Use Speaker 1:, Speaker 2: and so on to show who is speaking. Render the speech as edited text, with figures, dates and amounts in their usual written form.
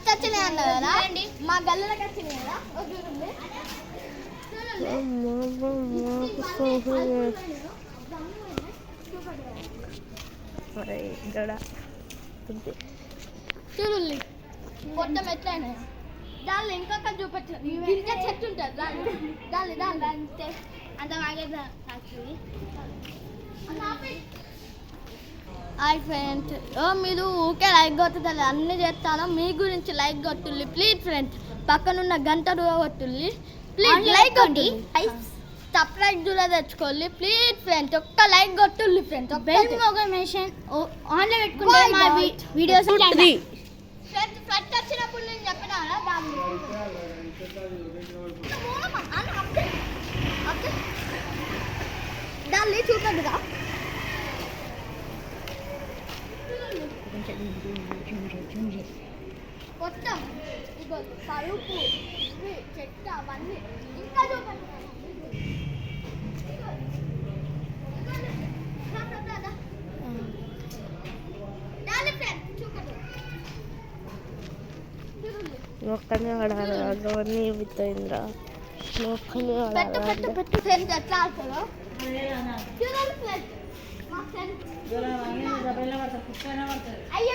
Speaker 1: వచ్చినాయి అన్న కదా మా గల్లలకు వచ్చినాయి కదా చూడండి మొత్తం ఎట్లయినా దానిలో ఇంకొక చూపించారు ఇంకా చెట్టు ఉంటుంది దాని అంతే అంత బాగా హాయ్ ఫ్రెండ్స్ మీరు ఊకే లైక్ కొట్టుతారు అన్ని చేస్తాను మీ గురించి లైక్ కొట్టుల్లి ప్లీజ్ ఫ్రెండ్స్ పక్కనున్న గంట కొట్టుల్లి ప్లీజ్ లైక్ కొట్టి సబ్స్క్రైబ్ కూడా తెచ్చుకోవాలి ప్లీజ్ ఫ్రెండ్స్ ఒక్క లైక్ కొట్టుల్లి ఫ్రెండ్స్ బెల్ నోటిఫికేషన్ ఆన్లో పెట్టుకుంటే మా వీడియోస్ ఫ్రెండ్స్ ఫస్ట్ వచ్చినప్పుడు నేను చెప్పినా దాన్ని చూపదుగా మొత్తం ఇగో పరుపు చెట్టు అవన్నీ ఇంకా చూపండి
Speaker 2: ఒక్కనే ఆడాలి అవన్నీ విత్తయిందిరా ఒక్కనే
Speaker 1: పెట్టు ఫ్రెండ్స్ ఎట్లా ఆడుతుందో చూడండి ఫ్రెండ్స్ మా ఫ్రెండ్స్ అయ్యో